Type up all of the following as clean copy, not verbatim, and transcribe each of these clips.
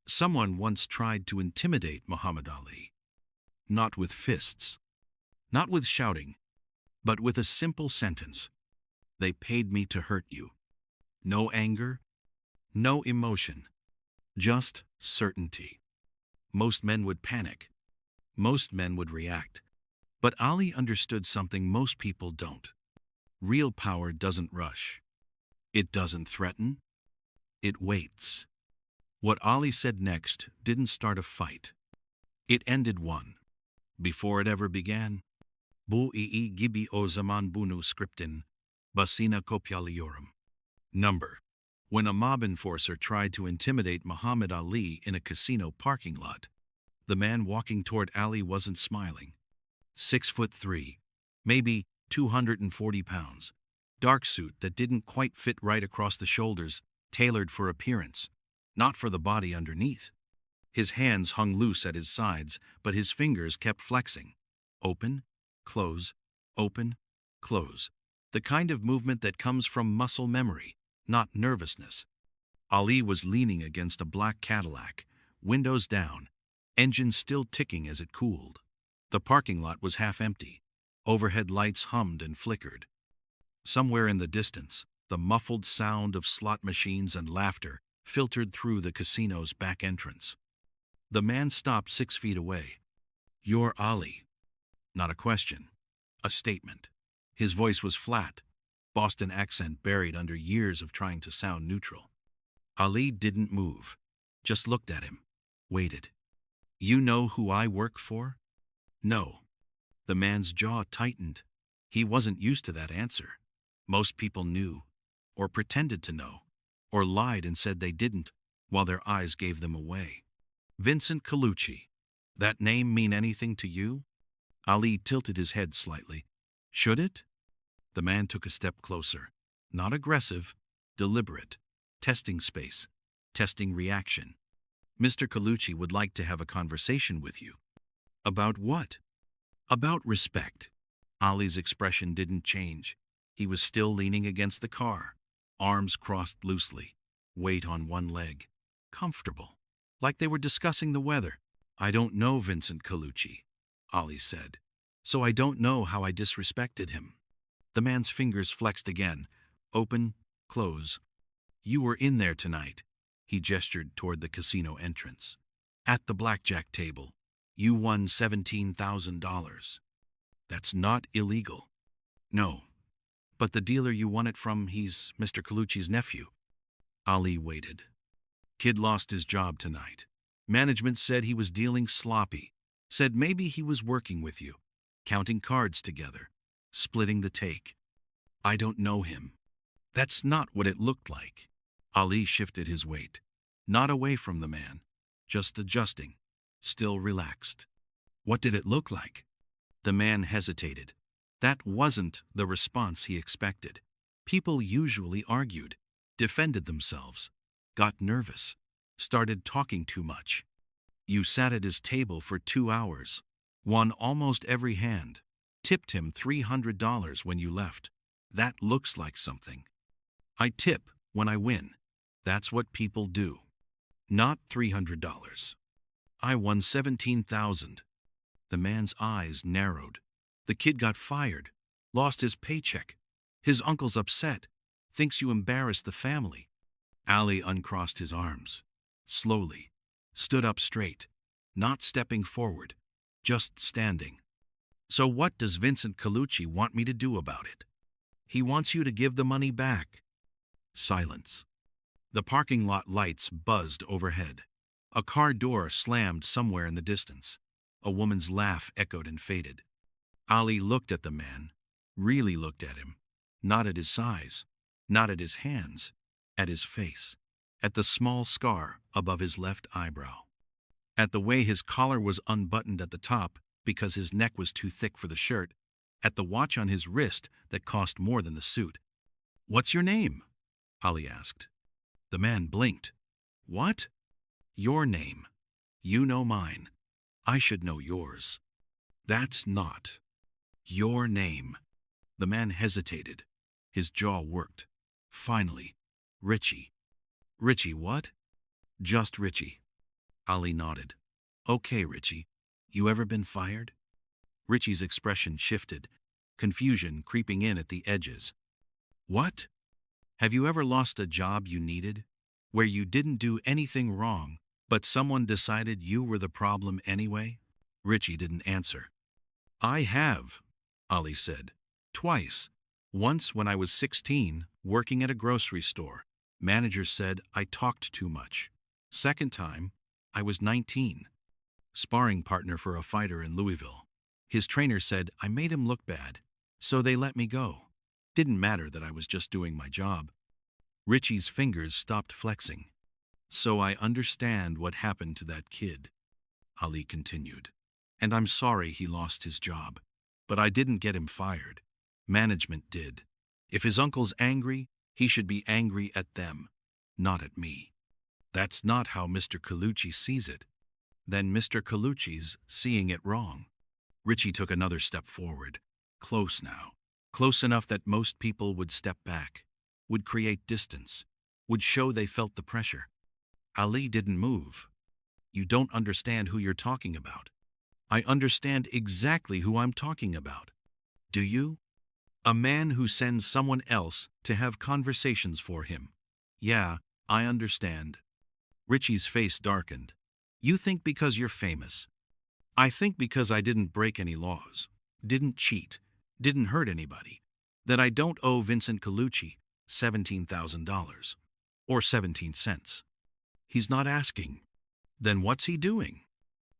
Someone once tried to intimidate Muhammad Ali. Not with fists, not with shouting, but with a simple sentence. They paid me to hurt you. No anger, no emotion, just certainty. Most men would panic. Most men would react. But Ali understood something most people don't. Real power doesn't rush. It doesn't threaten. It waits. What Ali said next didn't start a fight. It ended one. Before it ever began. Bu ii gibi o zaman bunu scriptin, basina kopyalıyorum. Number. When a mob enforcer tried to intimidate Muhammad Ali in a casino parking lot, the man walking toward Ali wasn't smiling. 6'3", maybe 240 pounds. Dark suit that didn't quite fit right across the shoulders, tailored for appearance, not for the body underneath. His hands hung loose at his sides, but his fingers kept flexing. Open, close, open, close. The kind of movement that comes from muscle memory, not nervousness. Ali was leaning against a black Cadillac, windows down, engine still ticking as it cooled. The parking lot was half empty. Overhead lights hummed and flickered. Somewhere in the distance, the muffled sound of slot machines and laughter filtered through the casino's back entrance. The man stopped 6 feet away. "You're Ali." Not a question, a statement. His voice was flat, Boston accent buried under years of trying to sound neutral. Ali didn't move, just looked at him, waited. "You know who I work for?" "No." The man's jaw tightened. He wasn't used to that answer. Most people knew, or pretended to know, or lied and said they didn't, while their eyes gave them away. Vincent Colucci. That name mean anything to you? Ali tilted his head slightly. Should it? The man took a step closer. Not aggressive, deliberate. Testing space. Testing reaction. "Mr. Colucci would like to have a conversation with you." "About what?" "About respect." Ali's expression didn't change. He was still leaning against the car, arms crossed loosely, weight on one leg. Comfortable. Like they were discussing the weather. "I don't know Vincent Colucci," Ali said. "So I don't know how I disrespected him." The man's fingers flexed again. Open, close. "You were in there tonight." He gestured toward the casino entrance. "At the blackjack table. You won $17,000. That's not illegal." "No. But the dealer you won it from, he's Mr. Colucci's nephew." Ali waited. "Kid lost his job tonight. Management said he was dealing sloppy. Said maybe he was working with you, counting cards together, splitting the take. I don't know him." "That's not what it looked like." Ali shifted his weight. Not away from the man, just adjusting, still relaxed. "What did it look like?" The man hesitated. That wasn't the response he expected. People usually argued, defended themselves, got nervous, started talking too much. "You sat at his table for 2 hours, won almost every hand, tipped him $300 when you left. That looks like something." "I tip when I win. That's what people do." "Not $300. I won $17,000. The man's eyes narrowed. "The kid got fired, lost his paycheck. His uncle's upset, thinks you embarrassed the family." Ali uncrossed his arms, slowly, stood up straight, not stepping forward, just standing. "So what does Vincent Colucci want me to do about it?" "He wants you to give the money back." Silence. The parking lot lights buzzed overhead. A car door slammed somewhere in the distance. A woman's laugh echoed and faded. Ali looked at the man, really looked at him, not at his size, not at his hands, at his face, at the small scar above his left eyebrow, at the way his collar was unbuttoned at the top because his neck was too thick for the shirt, at the watch on his wrist that cost more than the suit. "What's your name?" Ali asked. The man blinked. "What?" "Your name. You know mine. I should know yours." "That's not your name." The man hesitated. His jaw worked. Finally, "Richie." "Richie what?" "Just Richie." Ali nodded. Okay, Richie. You ever been fired? Richie's expression shifted, confusion creeping in at the edges. What? Have you ever lost a job you needed, where you didn't do anything wrong, but someone decided you were the problem anyway? Richie didn't answer. I have, Ali said. Twice. Once when I was 16, working at a grocery store. Manager said I talked too much. Second time, I was 19. Sparring partner for a fighter in Louisville. His trainer said I made him look bad, so they let me go. Didn't matter that I was just doing my job. Richie's fingers stopped flexing. So I understand what happened to that kid, Ali continued. And I'm sorry he lost his job. But I didn't get him fired. Management did. If his uncle's angry, he should be angry at them, not at me. That's not how Mr. Colucci sees it. Then Mr. Colucci's seeing it wrong. Richie took another step forward. Close now. Close enough that most people would step back, would create distance, would show they felt the pressure. Ali didn't move. You don't understand who you're talking about. I understand exactly who I'm talking about. Do you? A man who sends someone else to have conversations for him. Yeah, I understand. Richie's face darkened. You think because you're famous. I think because I didn't break any laws, didn't cheat, didn't hurt anybody, that I don't owe Vincent Colucci $17,000 or 17 cents. He's not asking. Then what's he doing?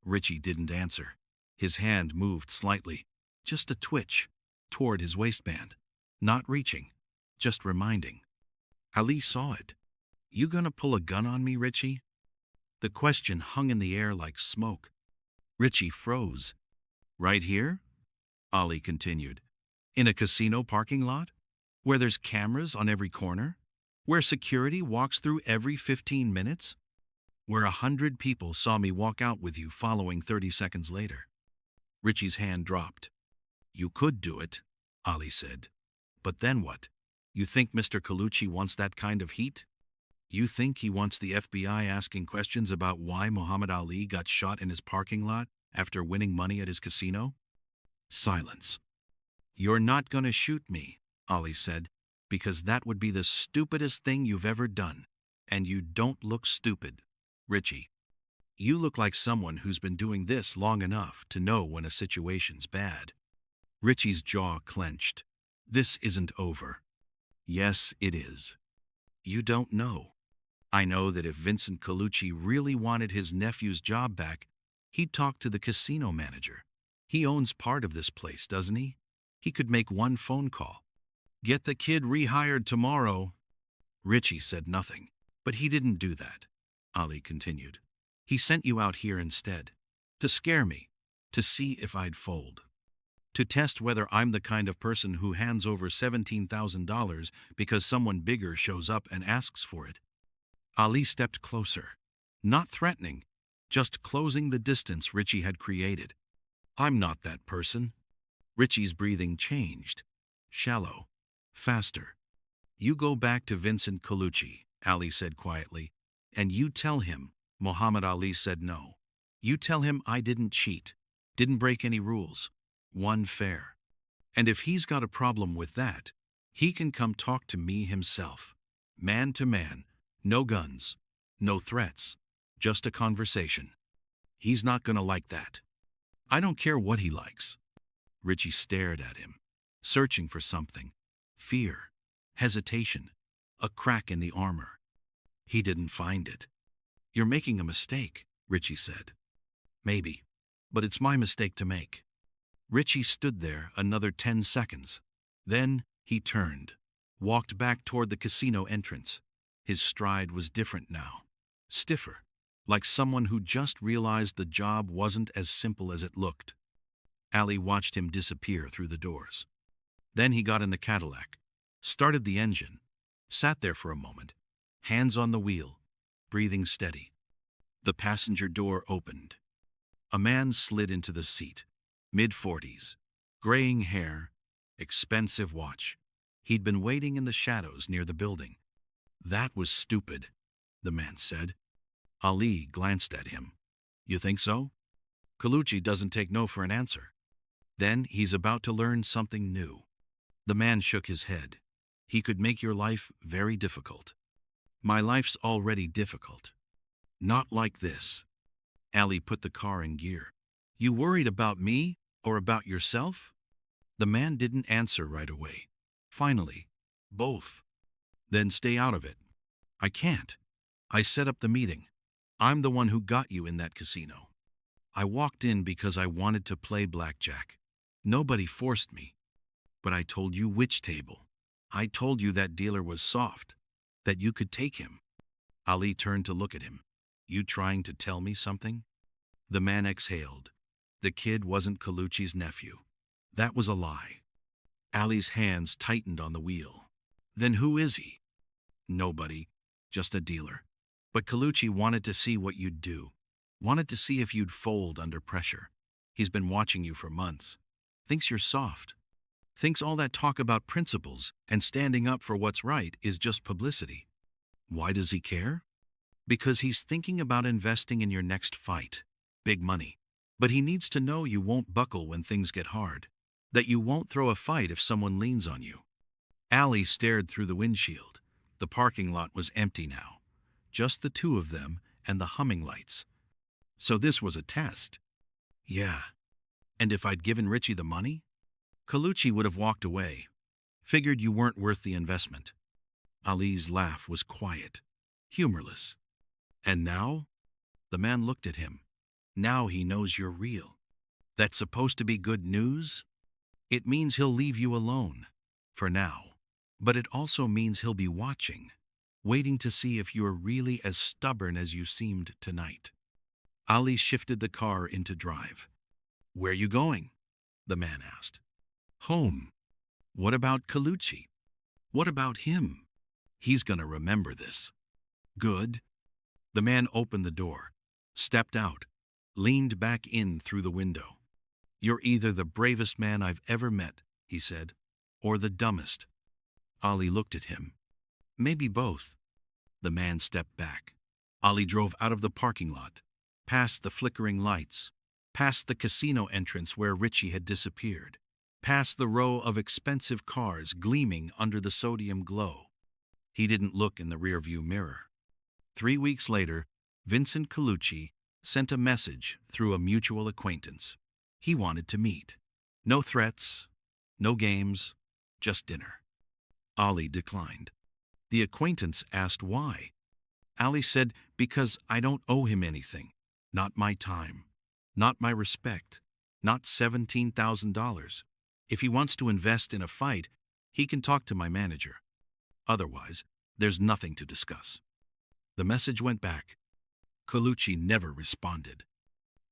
Richie didn't answer. His hand moved slightly, just a twitch, toward his waistband. Not reaching, just reminding. Ali saw it. You gonna pull a gun on me, Richie? The question hung in the air like smoke. Richie froze. Right here? Ali continued. In a casino parking lot? Where there's cameras on every corner? Where security walks through every 15 minutes? Where 100 people saw me walk out with you following 30 seconds later? Richie's hand dropped. You could do it, Ali said. But then what? You think Mr. Colucci wants that kind of heat? You think he wants the FBI asking questions about why Muhammad Ali got shot in his parking lot after winning money at his casino? Silence. You're not gonna shoot me, Ali said, because that would be the stupidest thing you've ever done. And you don't look stupid, Richie. You look like someone who's been doing this long enough to know when a situation's bad. Richie's jaw clenched. This isn't over. Yes, it is. You don't know. I know that if Vincent Colucci really wanted his nephew's job back, he'd talk to the casino manager. He owns part of this place, doesn't he? He could make one phone call. Get the kid rehired tomorrow. Richie said nothing, but he didn't do that, Ali continued. He sent you out here instead, to scare me, to see if I'd fold. To test whether I'm the kind of person who hands over $17,000 because someone bigger shows up and asks for it. Ali stepped closer, not threatening, just closing the distance Richie had created. I'm not that person. Richie's breathing changed, shallow, faster. You go back to Vincent Colucci, Ali said quietly, and you tell him. Muhammad Ali said no. You tell him I didn't cheat, didn't break any rules, won fair. And if he's got a problem with that, he can come talk to me himself. Man to man, no guns, no threats, just a conversation. He's not gonna like that. I don't care what he likes. Richie stared at him, searching for something. Fear, hesitation, a crack in the armor. He didn't find it. You're making a mistake, Richie said. Maybe, but it's my mistake to make. Richie stood there another 10 seconds. Then he turned, walked back toward the casino entrance. His stride was different now, stiffer, like someone who just realized the job wasn't as simple as it looked. Ali watched him disappear through the doors. Then he got in the Cadillac, started the engine, sat there for a moment, hands on the wheel, breathing steady. The passenger door opened. A man slid into the seat, mid-40s, graying hair, expensive watch. He'd been waiting in the shadows near the building. That was stupid, the man said. Ali glanced at him. You think so? Colucci doesn't take no for an answer. Then he's about to learn something new. The man shook his head. He could make your life very difficult. My life's already difficult. Not like this. Ali put the car in gear. You worried about me or about yourself? The man didn't answer right away. Finally, both. Then stay out of it. I can't. I set up the meeting. I'm the one who got you in that casino. I walked in because I wanted to play blackjack. Nobody forced me. But I told you which table. I told you that dealer was soft, that you could take him. Ali turned to look at him. You trying to tell me something? The man exhaled. The kid wasn't Colucci's nephew. That was a lie. Ali's hands tightened on the wheel. Then who is he? Nobody, just a dealer. But Colucci wanted to see what you'd do. Wanted to see if you'd fold under pressure. He's been watching you for months. Thinks you're soft. Thinks all that talk about principles and standing up for what's right is just publicity. Why does he care? Because he's thinking about investing in your next fight. Big money. But he needs to know you won't buckle when things get hard. That you won't throw a fight if someone leans on you. Ali stared through the windshield. The parking lot was empty now. Just the two of them and the humming lights. So this was a test. Yeah. And if I'd given Richie the money? Colucci would have walked away. Figured you weren't worth the investment. Ali's laugh was quiet, humorless. And now? The man looked at him. Now he knows you're real. That's supposed to be good news? It means he'll leave you alone. For now. But it also means he'll be watching. Waiting to see if you're really as stubborn as you seemed tonight. Ali shifted the car into drive. Where you going? The man asked. Home. What about Colucci? What about him? He's gonna remember this. Good. The man opened the door, stepped out, leaned back in through the window. You're either the bravest man I've ever met, he said, or the dumbest. Ali looked at him. Maybe both. The man stepped back. Ali drove out of the parking lot, past the flickering lights, past the casino entrance where Richie had disappeared, past the row of expensive cars gleaming under the sodium glow. He didn't look in the rearview mirror. 3 weeks later, Vincent Colucci sent a message through a mutual acquaintance. He wanted to meet. No threats, no games, just dinner. Ali declined. The acquaintance asked why. Ali said, because I don't owe him anything. Not my time. Not my respect. Not $17,000. If he wants to invest in a fight, he can talk to my manager. Otherwise, there's nothing to discuss. The message went back. Colucci never responded.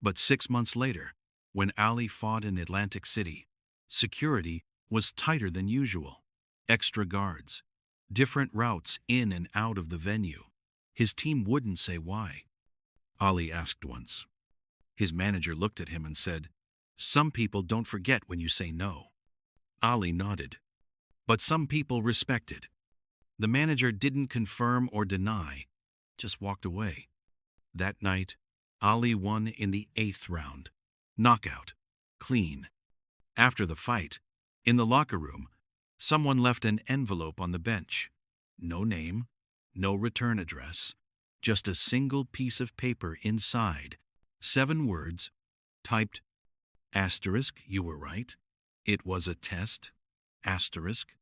But 6 months later, when Ali fought in Atlantic City, security was tighter than usual. Extra guards, different routes in and out of the venue. His team wouldn't say why. Ali asked once. His manager looked at him and said, some people don't forget when you say no. Ali nodded. But some people respected. The manager didn't confirm or deny, just walked away. That night, Ali won in the 8th round. Knockout. Clean. After the fight, in the locker room, someone left an envelope on the bench. No name, no return address, just a single piece of paper inside. 7 words, typed, asterisk, you were right. It was a test, asterisk.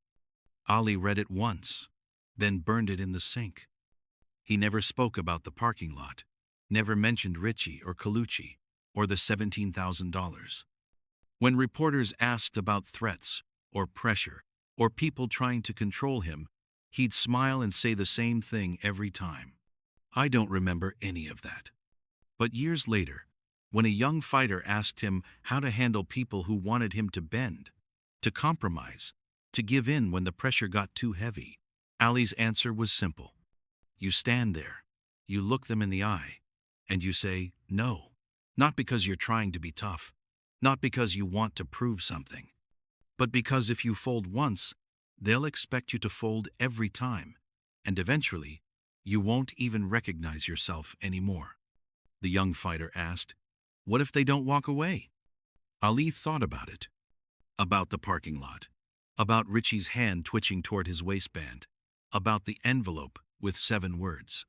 Ali read it once, then burned it in the sink. He never spoke about the parking lot, never mentioned Richie or Colucci or the $17,000. When reporters asked about threats or pressure or people trying to control him, he'd smile and say the same thing every time. I don't remember any of that. But years later, when a young fighter asked him how to handle people who wanted him to bend, to compromise, to give in when the pressure got too heavy, Ali's answer was simple. You stand there, you look them in the eye, and you say, no. Not because you're trying to be tough, not because you want to prove something, but because if you fold once, they'll expect you to fold every time, and eventually, You won't even recognize yourself anymore. The young fighter asked, "What if they don't walk away?" Ali thought about it. About the parking lot. About Richie's hand twitching toward his waistband. About the envelope with 7 words.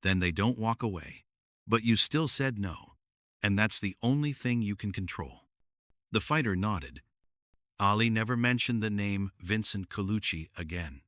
Then they don't walk away. But you still said no. And that's the only thing you can control. The fighter nodded. Ali never mentioned the name Vincent Colucci again.